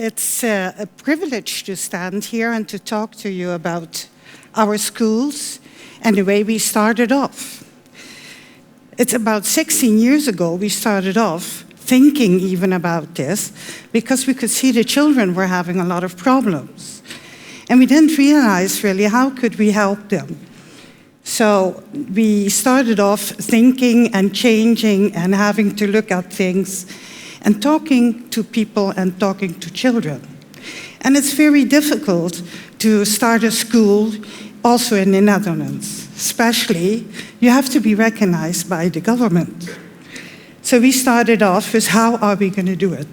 It's a privilege to stand here and to talk to you about our schools and the way we started off. It's about 16 years ago we started off thinking even about this because we could see the children were having a lot of problems. And we didn't realize really how could we help them. So we started off thinking and changing and having to look at things and talking to people and talking to children. And it's very difficult to start a school also in the Netherlands. Especially, you have to be recognized by the government. So we started off with how are we going to do it?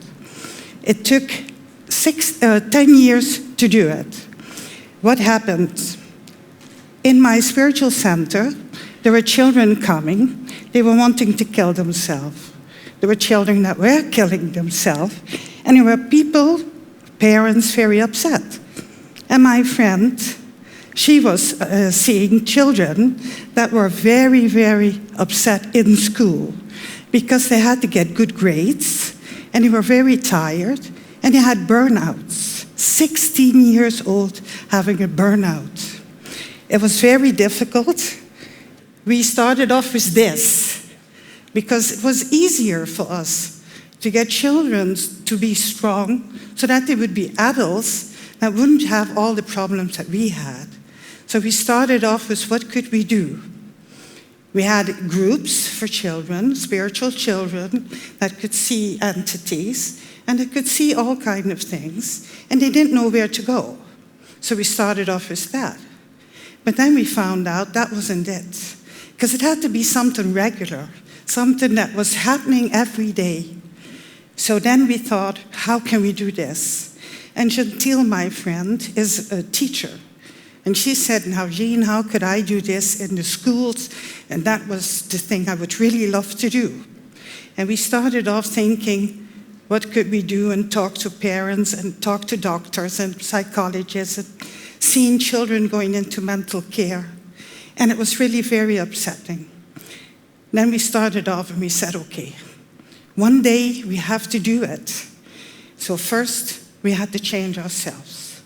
It took 10 years to do it. What happened? In my spiritual center, there were children coming. They were wanting to kill themselves. There were children that were killing themselves. And there were people, parents, very upset. And my friend, she was seeing children that were very, very upset in school because they had to get good grades, and they were very tired, and they had burnouts. 16 years old having a burnout. It was very difficult. We started off with this because it was easier for us to get children to be strong so that they would be adults that wouldn't have all the problems that we had. So we started off with what could we do? We had groups for children, spiritual children, that could see entities, and they could see all kinds of things, and they didn't know where to go. So we started off with that. But then we found out that wasn't it, because it had to be something regular, something that was happening every day. So then we thought, how can we do this? And Gentile, my friend, is a teacher. And she said, now, Jean, how could I do this in the schools? And that was the thing I would really love to do. And we started off thinking, what could we do? And talk to parents and talk to doctors and psychologists and seeing children going into mental care. And it was really very upsetting. Then we started off and we said, okay, one day we have to do it. So first, we had to change ourselves.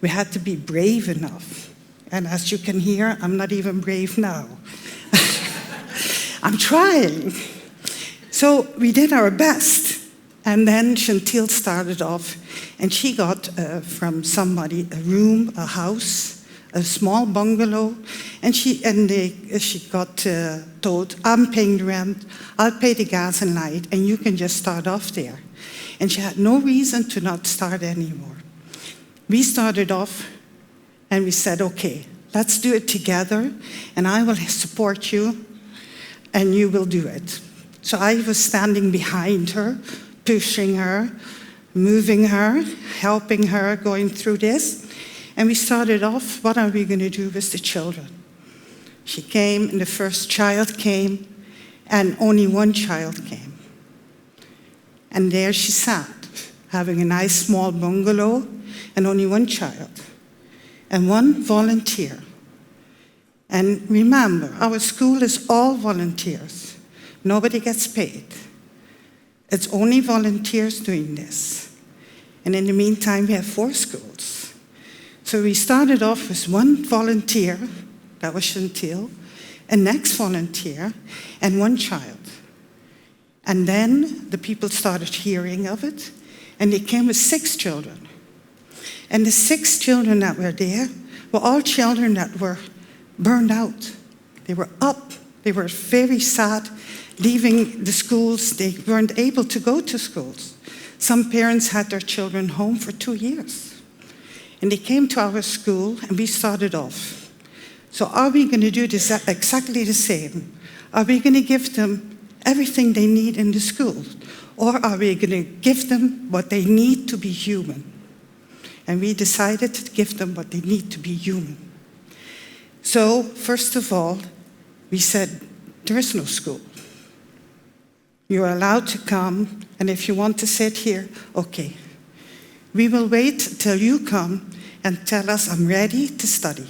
We had to be brave enough. And as you can hear, I'm not even brave now. I'm trying. So we did our best. And then Gentile started off, and she got from somebody a room, a house, a small bungalow, and she got told, I'm paying the rent, I'll pay the gas and light, and you can just start off there. And she had no reason to not start anymore. We started off and we said, okay, let's do it together and I will support you and you will do it. So I was standing behind her, pushing her, moving her, helping her going through this. And we started off, what are we going to do with the children? She came and the first child came and only one child came. And there she sat, having a nice small bungalow and only one child, and one volunteer. And remember, our school is all volunteers. Nobody gets paid. It's only volunteers doing this. And in the meantime, we have 4 schools. So we started off with one volunteer, that was Gentile, a next volunteer, and one child. And then the people started hearing of it, and they came with 6 children. And the 6 children that were there were all children that were burned out. They were up. They were very sad, leaving the schools. They weren't able to go to schools. Some parents had their children home for 2 years. And they came to our school, and we started off. So are we going to do this exactly the same? Are we going to give them everything they need in the school? Or are we going to give them what they need to be human? And we decided to give them what they need to be human. So, first of all, we said, there is no school. You're allowed to come, and if you want to sit here, okay. We will wait till you come and tell us, I'm ready to study.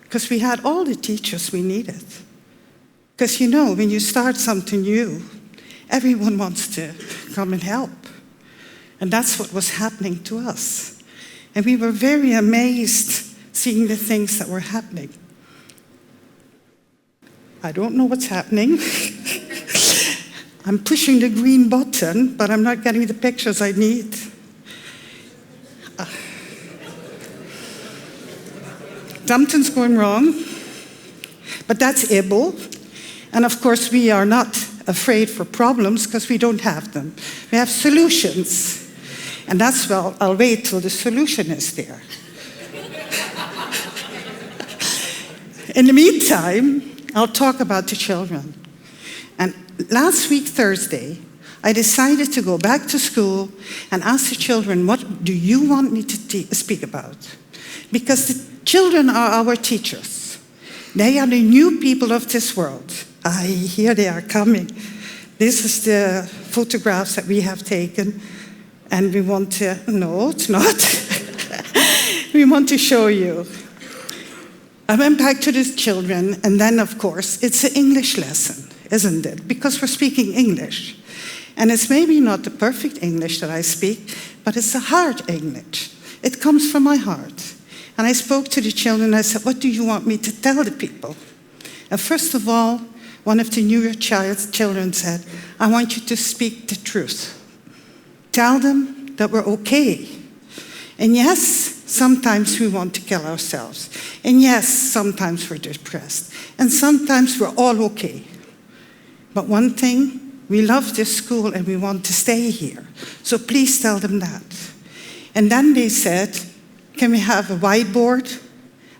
Because we had all the teachers we needed. Because you know, when you start something new, everyone wants to come and help. And that's what was happening to us. And we were very amazed seeing the things that were happening. I don't know what's happening. I'm pushing the green button, but I'm not getting the pictures I need. Something's going wrong, but that's Ebo. And of course, we are not afraid for problems because we don't have them. We have solutions. And that's, well, I'll wait till the solution is there. In the meantime, I'll talk about the children. And last week, Thursday, I decided to go back to school and ask the children, what do you want me to speak about? Because the children are our teachers. They are the new people of this world. Here they are coming. This is the photographs that we have taken. And we want to, no, it's not. We want to show you. I went back to the children, and then, of course, it's an English lesson, isn't it? Because we're speaking English. And it's maybe not the perfect English that I speak, but it's a hard English. It comes from my heart. And I spoke to the children, I said, what do you want me to tell the people? And first of all, one of the newer children said, I want you to speak the truth. Tell them that we're okay. And yes, sometimes we want to kill ourselves. And yes, sometimes we're depressed. And sometimes we're all okay. But one thing, we love this school and we want to stay here. So please tell them that. And then they said, can we have a whiteboard?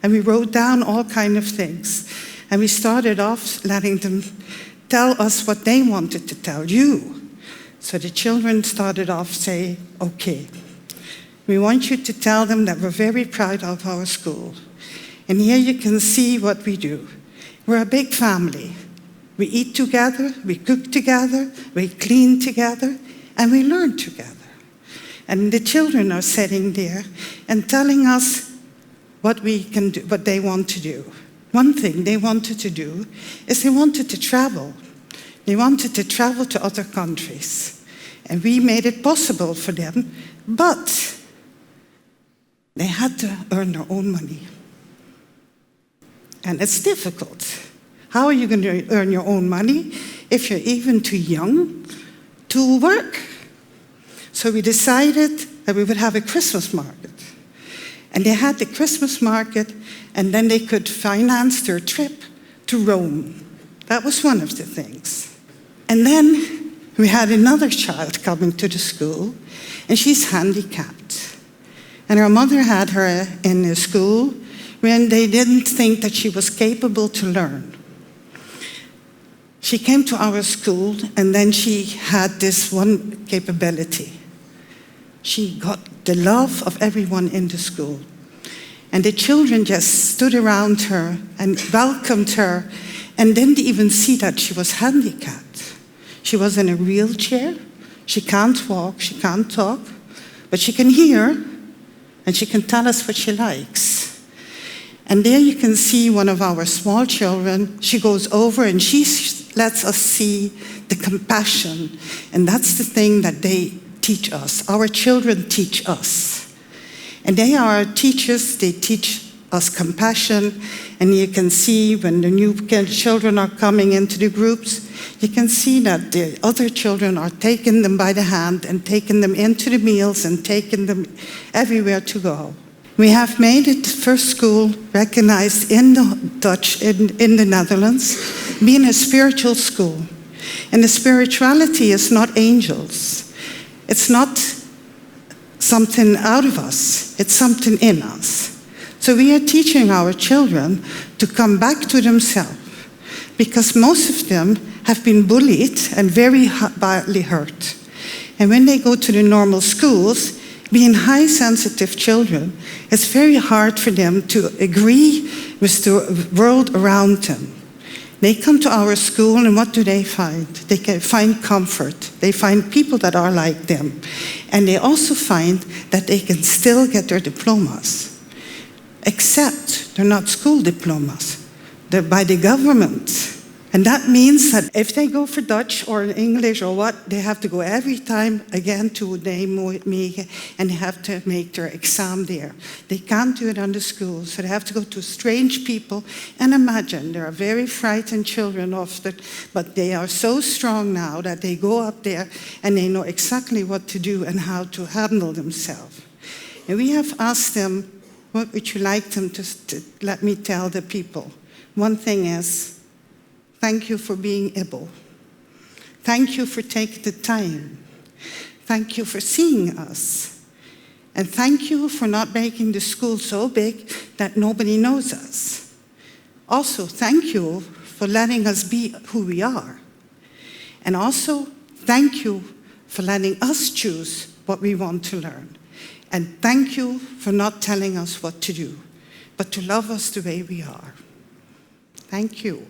And we wrote down all kinds of things. And we started off letting them tell us what they wanted to tell you. So the children started off saying, okay, we want you to tell them that we're very proud of our school. And here you can see what we do. We're a big family. We eat together, we cook together, we clean together, and we learn together. And the children are sitting there and telling us what we can do, what they want to do. One thing they wanted to do is they wanted to travel. They wanted to travel to other countries. And we made it possible for them, but they had to earn their own money. And it's difficult. How are you going to earn your own money if you're even too young to work? So we decided that we would have a Christmas market. And they had the Christmas market, and then they could finance their trip to Rome. That was one of the things. And then we had another child coming to the school, and she's handicapped. And her mother had her in a school when they didn't think that she was capable to learn. She came to our school, and then she had this one capability. She got the love of everyone in the school. And the children just stood around her and welcomed her and didn't even see that she was handicapped. She was in a wheelchair. She can't walk, she can't talk, but she can hear and she can tell us what she likes. And there you can see one of our small children. She goes over and she lets us see the compassion. And that's the thing that they teach us. Our children teach us. And they are teachers. They teach us compassion. And you can see when the new children are coming into the groups, you can see that the other children are taking them by the hand and taking them into the meals and taking them everywhere to go. We have made it the first school recognized in the Dutch, in the Netherlands, being a spiritual school. And the spirituality is not angels. It's not something out of us. It's something in us. So we are teaching our children to come back to themselves, because most of them have been bullied and very badly hurt. And when they go to the normal schools, being high-sensitive children, it's very hard for them to agree with the world around them. They come to our school, and what do they find? They can find comfort. They find people that are like them. And they also find that they can still get their diplomas, except they're not school diplomas. They're by the government. And that means that if they go for Dutch or English or what, they have to go every time again to Nijmegen, and they have to make their exam there. They can't do it on the school, so they have to go to strange people. And imagine, there are very frightened children often, but they are so strong now that they go up there and they know exactly what to do and how to handle themselves. And we have asked them, what would you like them to let me tell the people? One thing is, thank you for being able. Thank you for taking the time. Thank you for seeing us. And thank you for not making the school so big that nobody knows us. Also, thank you for letting us be who we are. And also, thank you for letting us choose what we want to learn. And thank you for not telling us what to do, but to love us the way we are. Thank you.